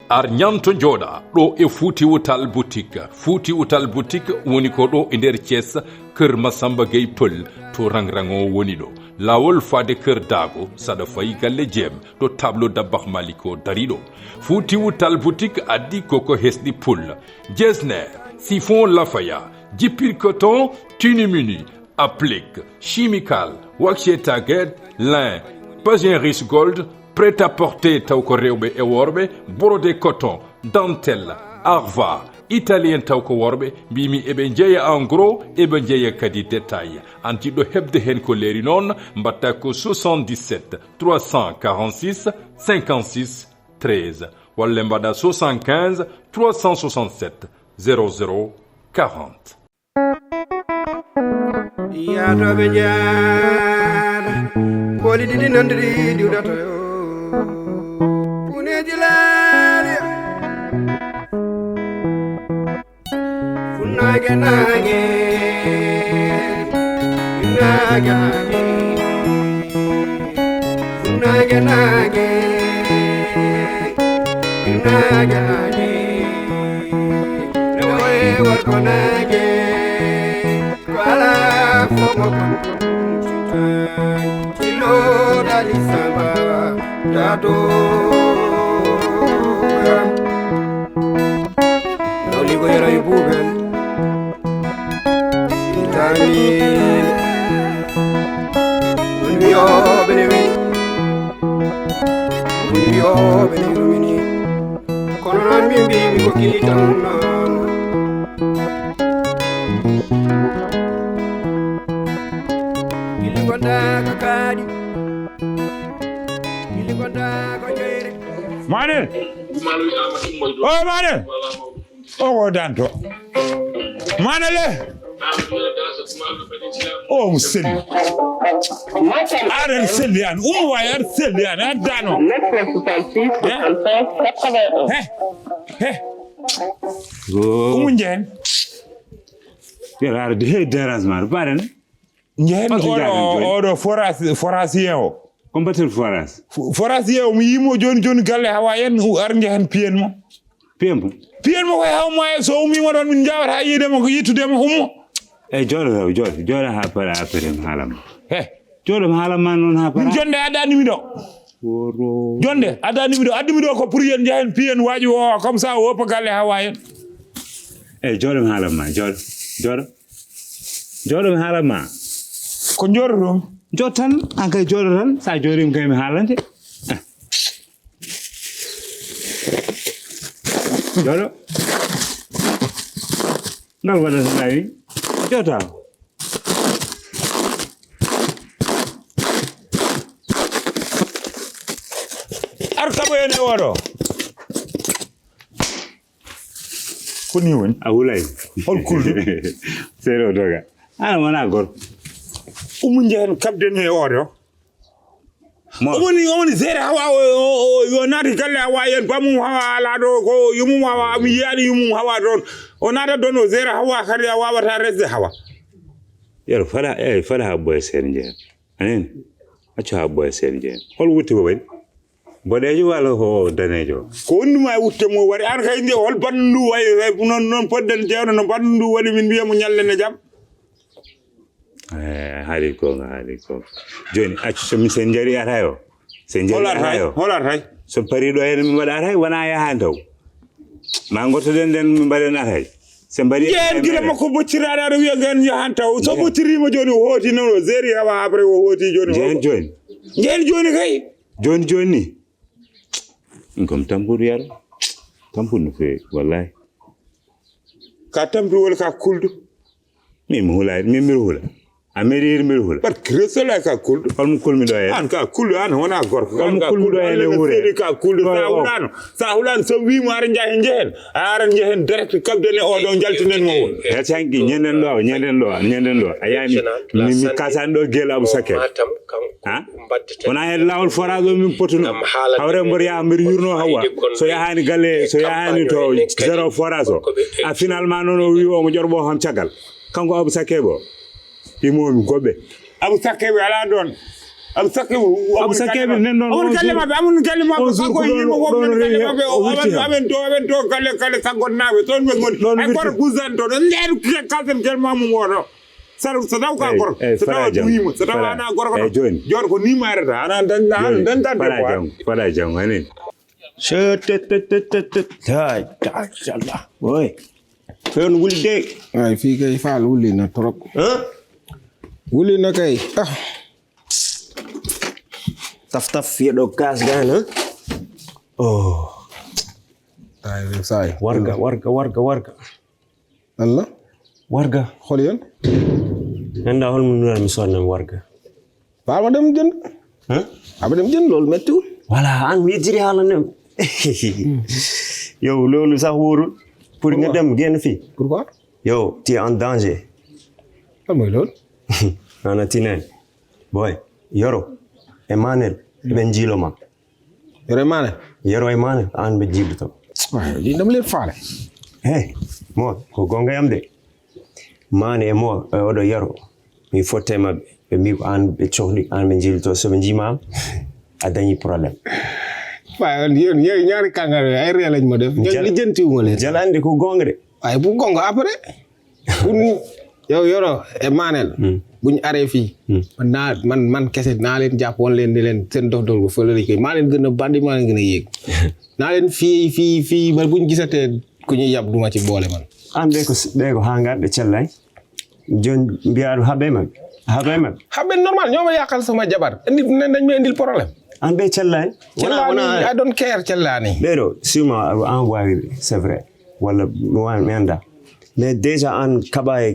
ar nyanto joda do e Fuuti Wutal boutique woni ko do e der Thiès keur Masamba Gueye Peul to rangrango woni do lawol fade keur dago sada fay galle jem to tableau dabakh maliko darido Fuuti Wutal boutique addi koko hesdi pul jesner siphon lafaya jipir coton tunimuni applique chimical waxé taguet lin Pageris Gold prêt-à-porter tawko rewbe e worbe brodé coton dentelle arva italien tawko worbe bimi ebe jeeya en gros ebe jeeya kadi détail anti do hebde hen ko leri non mbatta ko 77 346 56 13 walla mbada 75 367 00 40 ya do be jaar koli didi nandiri diwdato yo pune dilale funage nage funage nage rewe warko nage kwala fomo kilo dali samba dado noli go yara ibubel itani unyo benewi mini kono nan mi ko kilitan Manel. Oh Manel. Oh danto. Manele. Oh museli. Aran selian. Wayar selian adano. Unjen. Yarar de derasmar baren. Njen odo forasio. Combatir foras. Foras yew mi yimo joni galle hawa yen ar ngehen piyen mo. Piyen mo ko haw mo so mi mo don min jawata yide mo ko yittude mo hummo. Jolo ha para apere halam. Jolo halam man non ha para. Jonde adani mi do. Woro. Jonde adani mi do addi mi do ko pour yen ngehen piyen waji wo comme ça wo pa galle hawa yen. Jolo halam ma jolo halam ma. Ko njoro Jotan angka joran sa jorim kay mi halante jolo ndal wala nayi jota arkabo ene woro kuni won awulay hol kuldu sero doga ana wana gor umunjen kabden he oro omoni zere hawa yo nati galle hawa yen bamu hawa la do ko yumu hawa mi yani yumu hawa don onata dono zere hawa kadi hawa wata resde hawa yer fara ha boy senje anen acha boy senje hol wuti bo bodejo wala ho danejo ko wonduma wutte mo wari an kay ndi hol bandu way non podden jewno no bandu wali min biya mo nyallene jam hali ko joni accu so mi senjari atayo holar hay so parido en mi wada atay wana ya hantaw ma ngorto den mi baden atay se bari yen gila makko boccirada do wiya gan ya hantaw so boccirima joni hoti no zeri hawa après o hoti joni joni kay joni ngom tambur yar tambur no fe wallahi ka tambur wala ka kuldu mi hulay mi hula Amerir mirhul. But Crescela ka kul. Palm kulmi doye. An ka kul an hona gor. Palm kulmi doye le wure. Ka kul sa hulan so wi mar njehen. Aran njehen direct kabdene o don jaltinen mo. Ya tangi nyenden do. Ayami mi kasando gel abu sake. Ha? Ona he lawol forago mi potuno. Hawre mbor ya mir yurno hawa. So ya hani galle so ya hani to zero forazo. A finalement nono wi o mo jorbo ham tiagal. Kanko abu sake bo. Imo gobe abu sakke be ala don abu sakke nen non amul kalima be amul kalima ko ko yimo ko kalima be aben to kale sangon nawe ton be ngon ay gor kuzan to nder kalten kalma mu wono saru sadaw ka gor sadaw duima sadaw ana gor ko jor ko ni marata ana dan fala jang ane hay Allah boy fen wulde ay fi kay faal wuli na trop wuli na kay taf yedo gas gan oh ay say warga Allah warga xol yon anda hol mun na mi sonna warga ba ma dem jënd aba dem jënd lol metti wala an mi jiri hala nem yow lolu sax worul pour nga dem genn fi pourquoi yow tu es en danger moy lol ana tinen boy yoro Emmanuel benjilo ma yoro Emmanuel an be jibto di dam leen faale mo ko gonga yam de mane mo odo yaro mi fotema be mi an be chohli an be jilto so be jima adani problème waaye yéen ñaari kàngaar ay ree lañ ma def li jënti wu ma leen jalandi ko gonga de waaye bu gonga après yow yoro Emmanuel buñ aree fii man kese naa leen jàpp woon leen di leen seen dof bu fële lañ koy maa leen gën a bandi maa leen gën a yéeg naa leen fii ba buñ gisatee ku ñuy yab duma ci boole man an be ko hangarde cellay jon mbiyaadu habe normal ñoo ma yàqal sama jabar indi dañ ma indil problème an be cellay wana I don't care cellani bero suma envoyé c'est vrai wala mi anda mais déjà an kabaye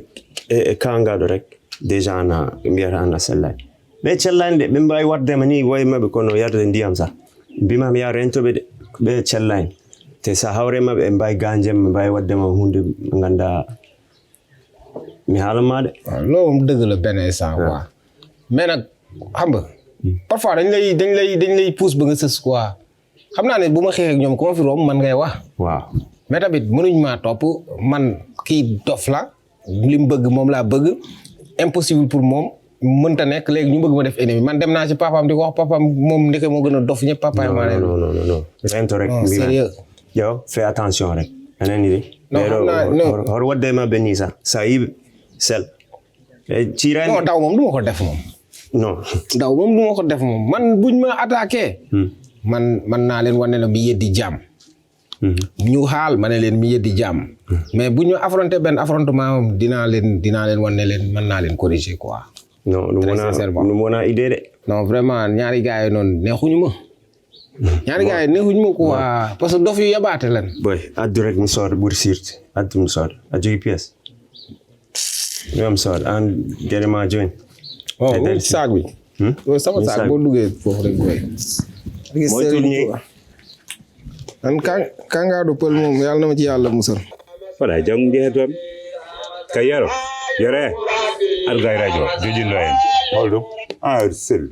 kangado rek déjà ana mbiyata anda cellay mais cellande be mbay wadde mani way mabe kono yarde ndiyam sa bima mi ya rento be cellay te sa hawre mabe mbay ganjem mbay wadde ma hunde nganda mi halamade lo deug la ben instant quoi mais nak xam nga parfois dañ lay pousse ba nga seuss quoi xamna ne buma xex ak ñom ko fi rom man ngay wax waaw mais tamit mënuñ ma top man ki dof la lim bëgg mom la bëgg impossible pour mom mënta nek légui ñu bëgg ma def ennemi man dem na ci papam diko wax papam mom ndeke mo gëna dof ñepp papa ma ne non rento rek sérieux yo fais attention rek anani de hor wadde ma benisa saib sel ci ren non daw mom duma ko def mom non daw mom duma ko def mom man buñ ma attaquer man na len wone la mi yeddi jam ñu xaal mané len mi yeddi jam mais buñu affronter ben affrontement dina len wone len man na len corriger quoi non nous mona idée de non vraiment ñaari gaay non neexuñu ma ñaari gaay neexuñu ma quoi parce que dof yu yabaate lan boy addu rek mu sor bur sirt addu mu sor addu pièce ñam sor and gerema join saag bi sama saag boo duggee foofu rek boy mooy tourné an kangaado pël moom yàlla na ma ci yàlla musal fala jang ngeeton kay yaro yore ar gay radio jojindo en holdo sel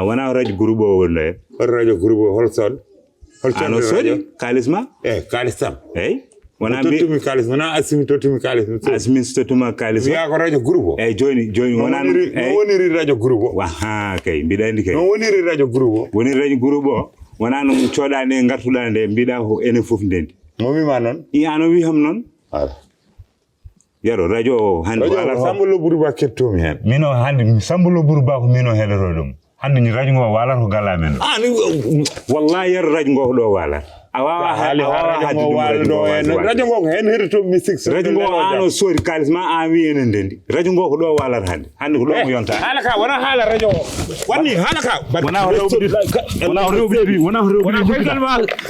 wana radio groupe o wonno en radio groupe hol son ano sodi kalisma kalisam wana mi totumi kalis wana asimi totumi kalis totuma kalis ya ko radio groupe joni wana woniri radio groupe wa ha kay bidandi kay woniri radio groupe wana no ciodane ngartudande bida ko ene fof ndendi momi ma non ano wi ham non yaro radio hande wala sambulo burba kettomi hen mino hande sambulo burba ko mino hedoro dum hande ni radio ngo wala ko gala men wallahi yar radio ngo do wala awawa radio ngo hen herito music radio ngo ano sori kalisma a wi enen ndendi radio ngo ko do wala hande ko do mo yonta hala ka wana hala radio wani hala ka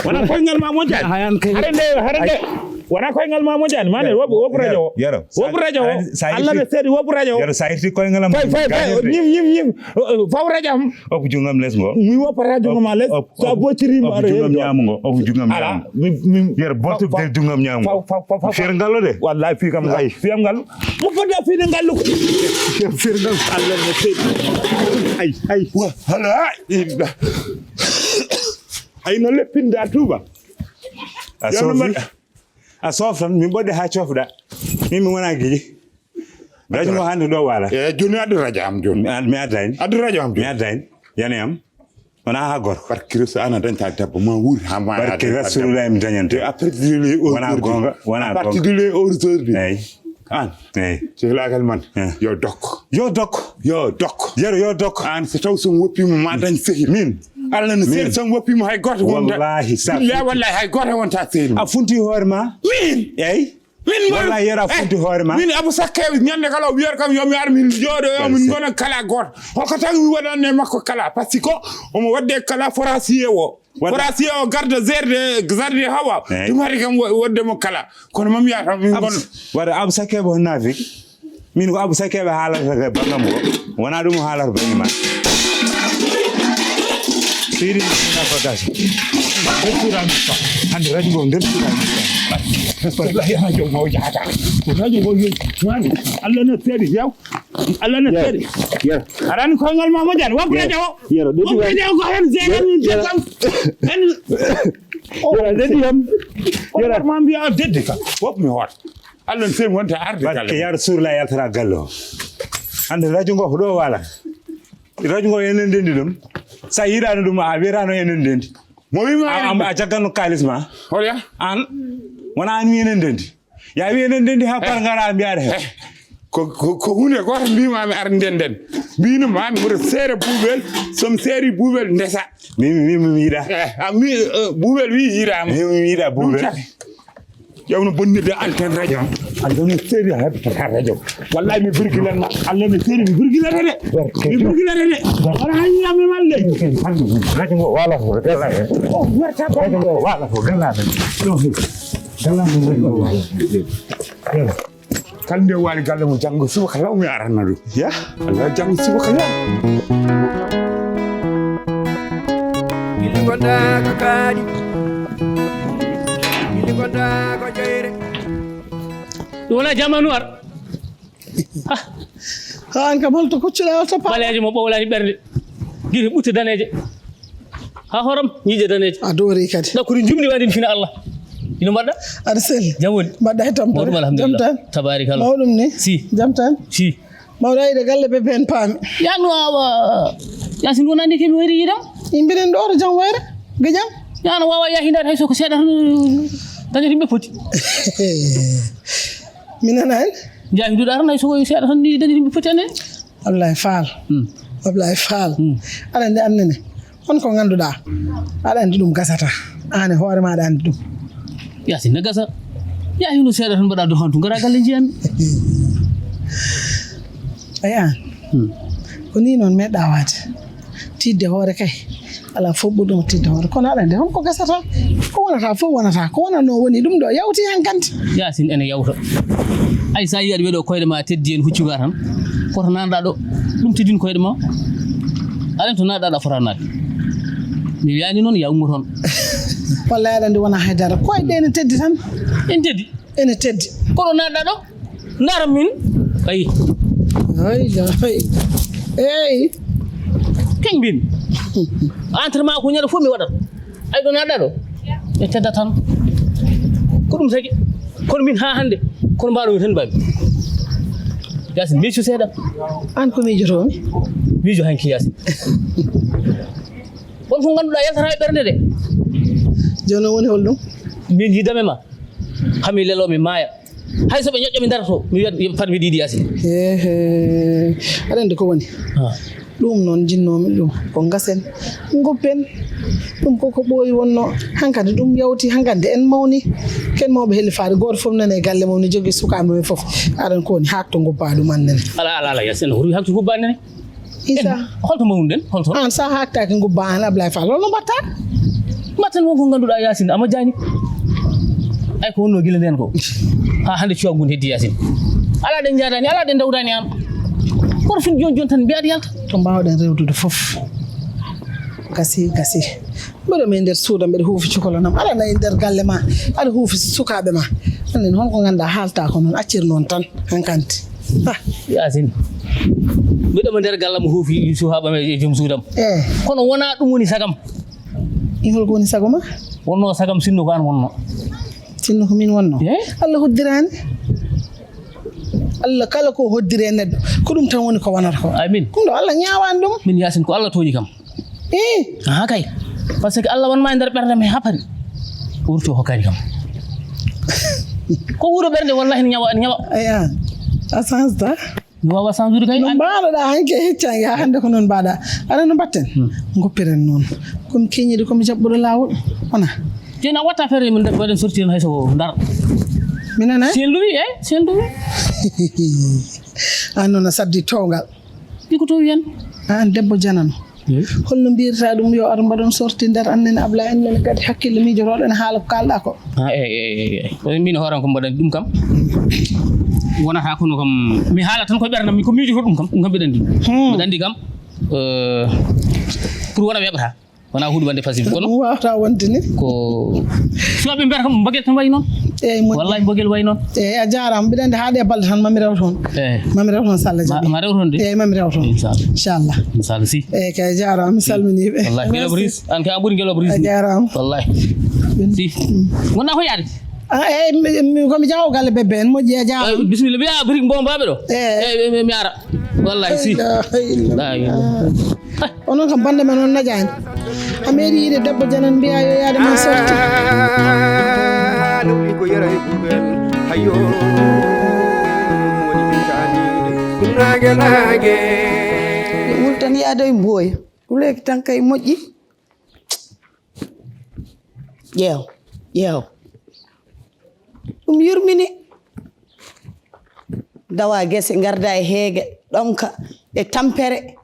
wana koyngal ma mo jani harande wana koyngal ma mo jani mane wobu radio wobu radio alla ne sedi wobu radio yaro sayti koyngalam nyim faw radio am o jungam les ngo mi wo radio ma les sa botiri ma re jungam nyam ngo o jungam nyam yer botu de jungam nyam fer ngalo de wallahi fi kam ay fi am ngal mo fada fi ngal ko fer ngal alla ne sedi ay wa hala ay no leppinda tuba a sofran mi bodde ha cofda mi wona giji radio mo hande do wala joni adu radio am joni mi adain adu radio am mi adain yani am wana ha gor barki rasul ana dañta debbo ma wuri ha ma barki rasulullah mi dañante après du wana gonga à partir du aujourd'hui ay an ay ci lagal man yo dok yo dok an so taw so woppi ma dañ sehi min Allah no seeri sam woppi mo hay goto wonda wallahi sa wallahi hay goto wonta seeri a funti horma min ay min wallahi yara funti horma min abu sakkewi ñande kala wiyer kam yomi ar min jodo yo min gona kala goto hoko tan mi wadanne makko kala parce que omo wadde kala forasier o forasier o garde zerde hawa dum hari kam wadde mo kala kono mam yata min gon wada abu sakkebe nafi min ko abu sakkebe haalata bangam ko wona dum haalata bangima Siri na bagage. Desura misa. Ande radio go desura misa. Wallahi radio go jata. Radio go yo mani. Allah na tedi yaw. Allah na tedi. Ya. Aran ko ngal mama jan wa radio. Ya radio ko hen zegal ni tekam. En ya dedi yam. Ya mam biya dedi ka. Wop mi hot. Allah sen wonta arde kala. Barke ya rasul la yatra gallo. Ande radio go do wala. Radio go enen dendi dum. Sa yirano dum a wirano enen dendi mo wi ma am a jagano kalisma hoya an wana an wi enen dendi ya wi enen dendi ha par ngara mbiare he ko hunde ko mbi ma mi ar denden binu ma mi wuro sere bubel som seri bubel ndesa mi yida mi bubel wi yida mi yida bubel yow no bonnide antenne radio Allah no seri ha ta radio wallahi mi burgilan ma Allah no seri mi burgilan de mi burgilan de ara hanya mi malle radio go wala ko dala oh warta ko radio go wala ko dala dala kalde wali galle mo jango suba kala mi arana do ya Allah jango suba kala ili gonda ko kadi ili gonda ko jeyre wala jamanu ar an kam holto kuccira wata pa baleje mo bowlani berde giri butte daneje ha horam nyije daneje a dori kadi da kuri jumni wadin fina Allah ino badda arsel jamwoni badda tam to alhamdulillah tabarakallah mawdum ni si jam tan si mawday de galle be ben pami ya no awa yasin wonani ke mi wari yidam imbiren do jam wayre gejam ya no wawa ya hindat hay soko sedata dañati be foti minanan jahi du dar nay soko sedata ni dañati be foti anen Ablaye Fall ala nde annene on ko ganduda ala andi dum gasata ane hoore ma da andi dum yasin na gasa ya hinu sedata tan bada do hantu ngara galle jiyami ayan ko ni non medda wade tidde hoore kay ala fobbudum tidde hoore kono ala ande hon ko gasata ko wonata fo wonata ko wonano woni dum do yawti hankanti yasin ene yawta ay sa yiade wedo koyde ma teddi en huccuga tan ko to nanda do dum teddin koyde ma alen to nada da foranade mi wiani non ya ummo ton wallahi ande wona haydara koyde ene teddi tan en teddi ene teddi ko to nada do ndaram min ay ay ken bin entraînement ko nyada fo mi wadat ay do nada do e tedda tan ko dum sagi kono min ha hande kono mbaaro tan babi yasin mi seda an ko mi jotomi mijo hanki yasin won ko ganduda yaltata e bernde de jono woni holdum min yidame ma hami lelo mi maya hay so be ñoƴƴo mi darato mi wiya fat mi didi yasin aɗa ko woni ɗum noon jinnomi ɗum ko gasen goppen ɗum koko ɓooyi wonno hankadi ɗum yawti hankadi en mawni ken mawɓe helli faade goto foof nane galle mum ne jogui sukaɓe men foof aɗan ko woni hakto goppa ɗum annene ala yasin hori hakto gubba annene isa holto mawnuɗen holto an sa haktaki gubba an Ablaye Fall holno mbatta mbatten wonko ganduɗa yasin ama jani ay ko wonno gila nden ko ha hande ciwagun heddi yasin ala den jadani ala den dawdani an kono fin jon tan mbiyaɗi yalta to mbawɗen rewdude foof gasi mbeɗo min nder suuda mbeɗa huufi cukalonam ala nayi nder galle ma aɗa huufi sukaɓe ma annen holko ganduɗa haalta ko noon accir noon tan hankanti yasin mbiɗomo nder galla mo huufi suhaɓame e joom suudam kono wona ɗum woni sagam holko woni sago ma wonno sagam sinno ko an wonno sinno ko min wonno Allah hoddirani Allah kala ko hoddire neɗɗo ko ɗum tan woni ko wonata ko amin ɗum ɗo Allah ñawani ɗum min yasin ko Allah toñi kam ha kay parce que Allah wonma e nder ɓerde mi hapari ɓurto hokkani kam ko wuro ɓerde wallahi ne ñawa aya a changeta mi wawa change kay no mbaɗoɗa hanke heccange ha hande ko noon mbaɗa aɗa no mbatten goppiren noon komi keñiɗi komi jaɓɓuɗo lawol wona tena watta feere min waɗen sortiren hay soko ndar minane sen luwi an noon a saddi towgal ɗi ko to wiyen an debbo janano holno mbiyata ɗum yo ar mbaɗon sorti nder annene abla en men kadi hakkille miijoroɗo ne haala ko kalɗa ko min hooran ko mbaɗani ɗum kam wonata kono kam mi haala tan ko ɓerdam ko miijoto ɗum kam mbiɗa andi mbiɗa andi kam pour wona weɓata wona huuɗo wande facile kono wawata wontini ko suwaɓe mbiyata kam mbogel tan wayi noon wallahi mbogel wayi noon a jarama mbiɗa andi haaɗe balɗe tan mami rew toon mami rew toon salla jaɓi ma rew toon de mami rew toon inchallah inchallah si kay jarama mi salminiɓe wallahi ngelob ris an kay a ɓuuri ngelob ris a jarama wallahi si wonna ko yaade komi jawo galle bebbe en moƴƴi a jawa bisimilla mbiya brik mbombaɓe ɗo mi ara wallahi si onon kam bande men on najani a meeɗi yiide debbo janan mbiya yo yaade ma sorti lawli ko yara e ɓuɓel hayyo woni mitanide nage nage wultan yaade e mbooya ɗuleki tan kay moƴƴi ƴeew ɗum yurmini dawa gese garda e heege ɗonka e tampere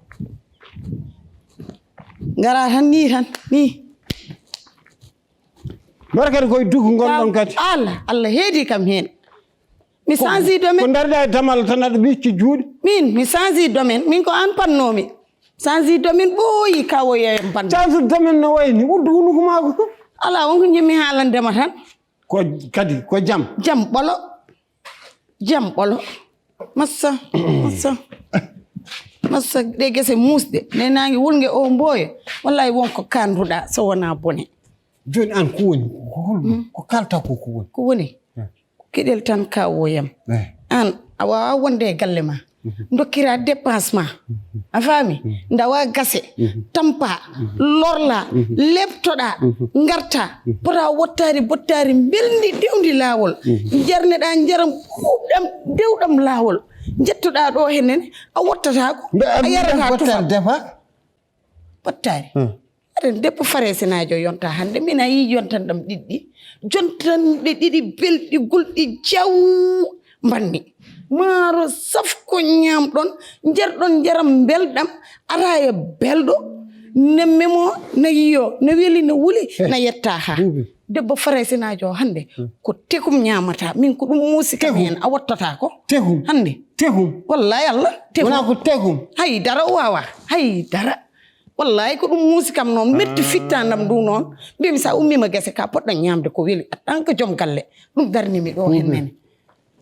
ngara tan ni barkade koye dugu gonɗon kadi Allah heedi kam hen mi change domaine ko darda e damal tan aɗa wicci juuɗe mi change domaine min ko an pannomi change domaine ɓooyi kawoyeyam panno change domaine no wayni uddu hunuko maako ko ala wonko jimmi haalandema tan ko kadi ko jam ɓolo massa ɗe gese musɗe nenangi wulnge o mbooya wallahi wonko kanduɗa so wona bone joni an ko woni ko kalta ko woni ko keɗel tan kawoyam an a wawa wonde e galle ma dokkira dépense ma a faami ndawa gase tampa lorla leptoɗa garta pota wottari bottari belndi dewdi laawol jarneɗa jaram kuuɓɗam dewɗam laawol jettoɗa ɗo henen a wottatako a yarata tufa defa bottari aɗen debbo faresinajo yonta hande min a yi yontan ɗam ɗiɗɗi jontanɗe ɗiɗi belɗi gulɗi jaw mbanni maaro safko ñamɗon jerɗon jaram belɗam ara e belɗo ne memo ne yiyo ne weli ne wuli na yetta ha debbo faresinajo hande ko tekum ñamata min ko ɗum musikam hen a wattata ko tehum hande tehum wallahi Allah wona ko tehum hay dara wawa hay dara wallahi ko ɗum musikam noon metti fittandam ɗum noon mbimi sa ummima gese ka poɗɗo ñamde ko weli a tant que joom galle ɗum darnimi ɗo hennene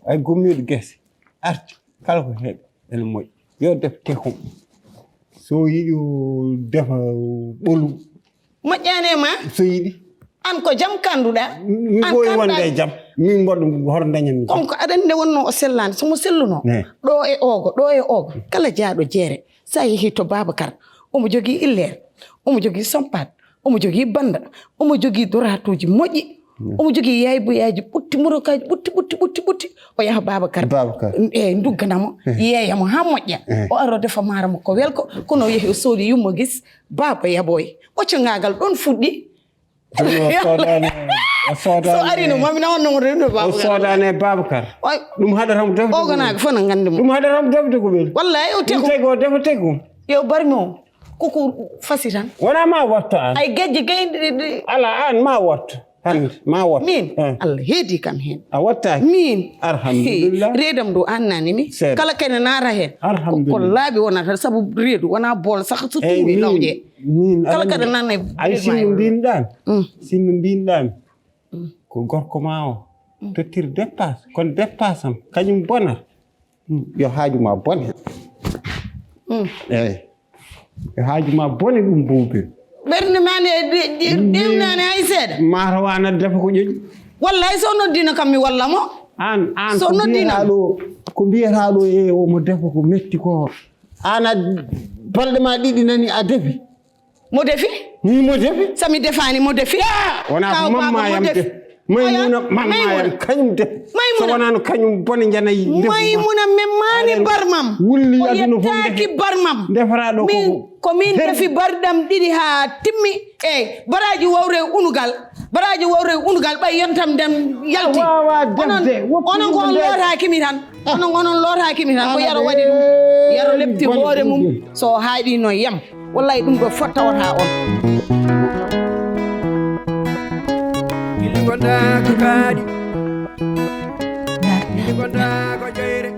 ay gommiɗo gese arti kala ko heeɓe ene moƴƴi yo def tehum so yiɗi o defa ɓolu moƴƴani ma so yiɗi an ko jam kanduɗa mi ɓooyi wonde e jam min mboɗo hoto dañanmi konko aɗa nde wonno o sellande somo selluno ɗo e ogo kala jaaɗo jeere sa yeehi to Babacar omo jogii illeere omo jogii sompat omo jogii banda omo jogii doratuji moƴƴi omo jogii yayboyaji ɓutti murokaji ɓutti o yaha Babacar dugganamo yeeyamo ha moƴƴa o aro defa maaramo ko welko kono o yeehi o soodi yummo gis Baba yaboye ɓoccogagal ɗon fuɗɗi so arino mami nawannomo rewde Babacar o soodani Babacar ɗum haɗatamo defde ogonaga fof no gandimo ɗum haɗatamo defde ko ɓeli wallahi o tego defa tegum yo barmi o koko fasi tan wona ma watto an ay gejje gayɗe ala an ma watto hande ma watto min Allah heedi kam hen a wattaki min alhamdulillah reedam ɗo annanimi kala kene naara hen ko laaɓi wonata saabu reedu wona bool sah so tuwi lawƴe kala kada nanna ay sinno mbinoɗami ko gorko ma o tottir dépasse kono dépasse am kañum bonata yo haajuma bone eyyi yo haajuma bone ɗum buubir ɓernde mane ɗemnani hay seeɗa mata wana defa ko ƴoƴi wallay so noddino kam mi wallamo an so noddino ko mbiyata ɗo e omo defa ko metti ko an a balɗe ma ɗiɗi nani a defi mo defi ni mo defi sami defani mo defi wana mamma yam de maymuna mamma yam kanyum de so wana no kanyum boni jana yi maymuna memani barmam wulli aduna fo taki barmam defara do ko min defi bardam didi ha timmi baraji wawre unugal bay yontam dem yalti onon ko lor hakimi tan onon lor hakimi tan ko yaro wadi dum yaro lepti hoore mum so haadi no yam wallahi dum do fottawata on Gonda ko kadi gonda ko jeyre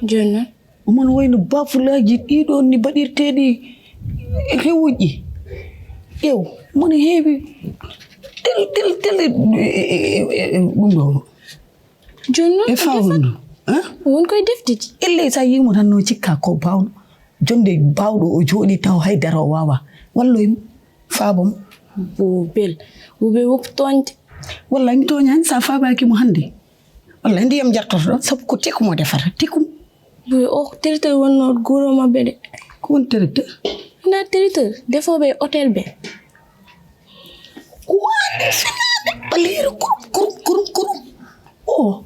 jonna mon wayno bafulaji dido ni badirtedi hewuji ew mon heewi tel dum do jonna e fawno won koy deftiti elle sa yimo tan no cikka ko bawno jonde bawdo o jodi taw haydara wawa walloy faabom bubel woptonde wallahi mi toñani sa faabaki mo hande wallahi ndiyam jartoto ɗon sabu ko teku mo defata tekum o territoire wonno guro mabɓe de ko woni territoire na territoire defoɓe hôtel ɓe wande fenade ɓaleeri kurum o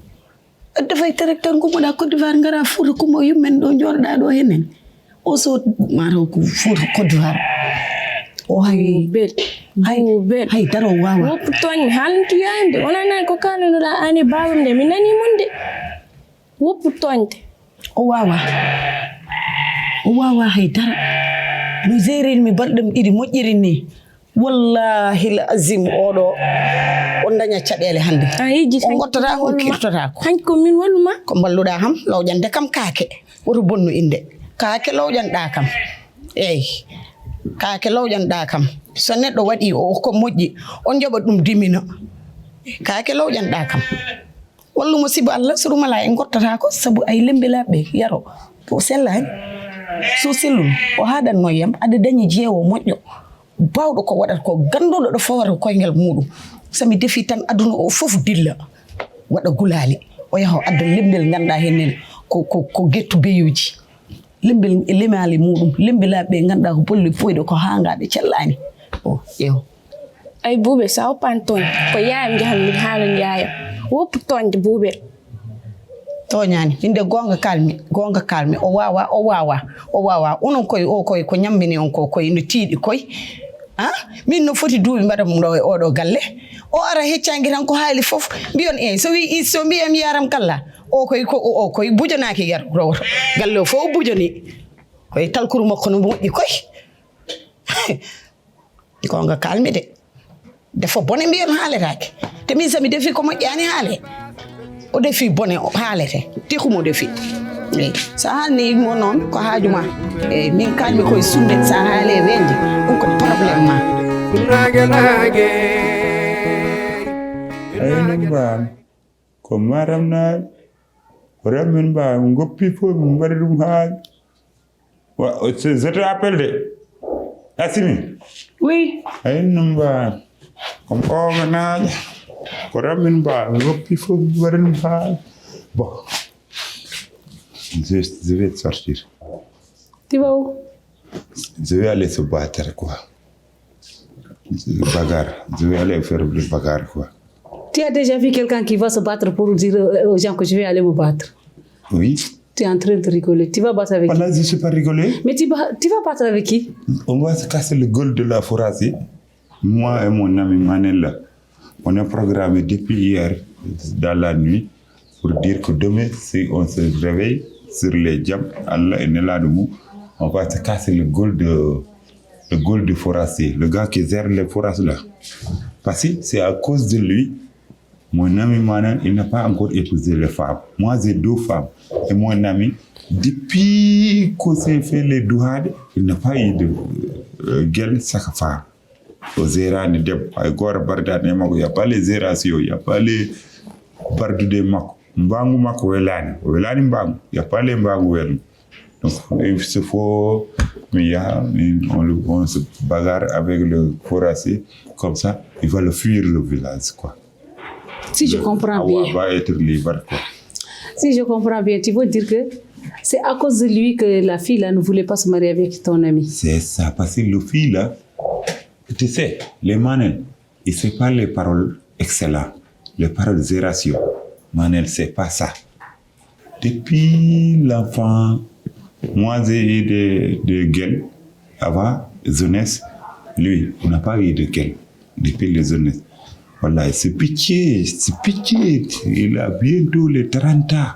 defay territoire gummoɗa Côte d'Ivoire ngara Fouta kummo yummen ɗo jooɗoɗa ɗo henen o so mataw ko Fouta Côte d'Ivoire o hay bel hay daro wawa wopputoñmi haalantu yande wonana ko kalanoɗa ani babam nde mi nani mon de wopputoñde o wawa hay dara no zerenmi balɗam ɗiɗi moƴƴiri ni wallahi l azim oɗo on daña caɗele hande o gottata o kirtota ko hanko min walluma ko balluɗa ham lawƴande kam kaake woto bonnu inde kaake lawƴanɗa kam eyyi kaake lawƴanɗa kam so neɗɗo waɗi o ko moƴƴi on joɓa ɗum dimina kaake lawƴanɗa kam wallumo sibo Allah so ɗumala en gottata ko sabu ay lembelaɓe yaro o sellani so sellum o haɗanno yam aɗa dañi jeewo moƴƴo bawɗo ko waɗata ko ganduɗo ɗo fawata koyngal muɗum sami defi tan aduna o fof dilla waɗa gulali o yaha adda lembel ganduɗa henen ko gettu beyoji lembel lemali muɗum lembelaɓe ganduɗa ko bolli foyɗo ko hangaɓe cellani o ƴeew ay buuɓe sa woppan toon ko yayam jahan min haalan yayam woppu toonde buuɓel toñani inde gonga kalmi o wawa onon koye o koye ko ñammini on ko koye no tiiɗi koye min no foti duuɓi mbaɗa mum ɗo e oɗo galle o ara heccangue tan ko haali foof mbiyon so mbiyam yaram kalla o koye bujanaki yar rowoto galle o fof o bujani koye talkuru makko no moƴƴi koye gonga kalmi de defo bone mbiyon haaletake te min sami defi ko moƴƴani haale o defi bone o haalete tekumo defi eyi so haalni mo noon ko haajuma eyi min kalmi koye sunde sa haale wendi ɗum ko probléme ma nage ayni mbam ko maram naɓe remin mbam goppi fof min mbaɗi ɗum haali je te appelle de Assimi oui ayni mbam ko mbawga naaƴa ko remin mbam goppi fof min mbaɗi ɗum haali bon je vais sortir. Tu vas où? Je vais aller se battre, quoi. Bagarre. Je vais aller faire une bagarre, quoi. Tu as déjà vu quelqu'un qui va se battre pour dire aux gens que je vais aller me battre? Oui. Tu es en train de rigoler. Tu vas battre avec qui? Là, je ne suis pas rigolé. Mais tu vas battre avec qui? On va se casser le gueule de la forêt. Moi et mon ami Manella, on a programmé depuis hier, dans la nuit, pour dire que demain, si on se réveille, sur les jambes, Allah et Neladumou, on va se casser le gueule de forestier, le gars qui gère les forêts là. Parce que c'est à cause de lui, mon ami Manan, il n'a pas encore épousé les femmes. Moi, j'ai 2 femmes. Et mon ami, depuis qu'on s'est fait les douhades, il n'a pas eu de gueule chaque femme. Aux Zérani, il n'y a pas les Zérations, il n'y a pas les Bardou de Mako. Mbangu mako welani mbangu y a pas les mbangu welu donc il se faut on se bagarre avec le forestier comme ça il va le fuir le village quoi. Si je comprends bien, va être libre quoi. Si je comprends bien, tu veux dire que C'est à cause de lui que la fille là ne voulait pas se marier avec ton ami. C'est ça, parce que le fille là, tu sais, les manel, il ne sait pas les paroles excellentes, les paroles zératio. Manel, c'est pas ça. Depuis l'enfant, moi j'ai eu des gueules avant, jeunesse, lui, on n'a pas eu de gueule depuis les jeunesse. Voilà, c'est pitié, il a bientôt les 30 ans.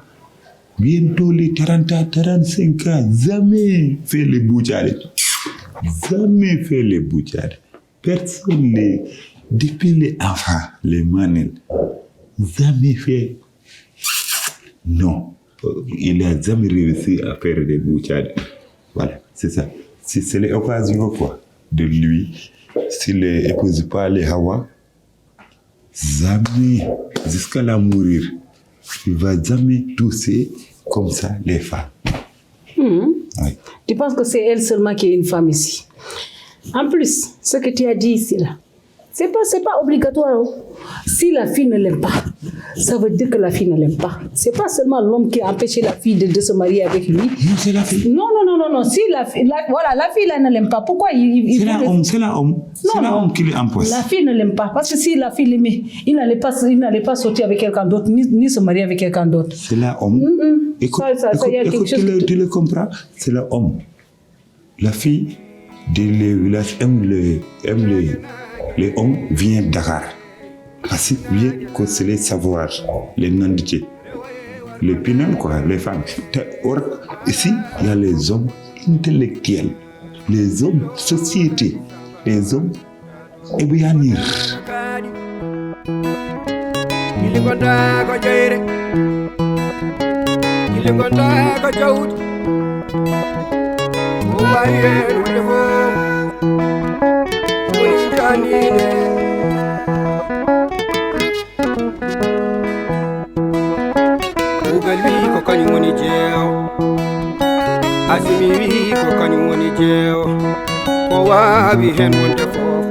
Bientôt les 40 ans, 35 ans, jamais fait les boujades. Jamais fait les boujades. Personne depuis les enfants, les manels, jamais fait. Non, il n'a jamais réussi à faire des boujades. Voilà, c'est ça. Si c'est l'occasion quoi, de lui, s'il n'épouse pas les Hawa, jamais, jusqu'à la mourir, il ne va jamais tousser comme ça les femmes. Oui. Tu penses que c'est elle seulement qui est une femme ici? En plus, ce que tu as dit ici là, c'est pas obligatoire. Si la fille ne l'aime pas, ça veut dire que la fille ne l'aime pas. C'est pas seulement l'homme qui a empêché la fille de se marier avec lui. Non, c'est la fille. Non. Si la fille là ne l'aime pas, pourquoi il c'est l'homme. C'est l'homme qui l'empêche. La fille ne l'aime pas. Parce que si la fille l'aimait, il n'allait pas sortir avec quelqu'un d'autre, ni se marier avec quelqu'un d'autre. C'est l'homme. Écoute, tu le comprends? C'est l'homme. La fille de les villages aime les hommes viennent Dakar. Parce que c'est les savoirs, les nanditiers, les pinans, quoi, les femmes. Or, ici, il y a les hommes intellectuels, les hommes société, les hommes ébianir. Ugal wi ko kañum woni jeew Asimi wi ko kañum woni jeew ko waawi hen wonde fof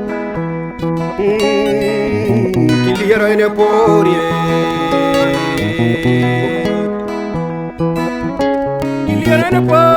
kiliyarane poori kiliyarane poori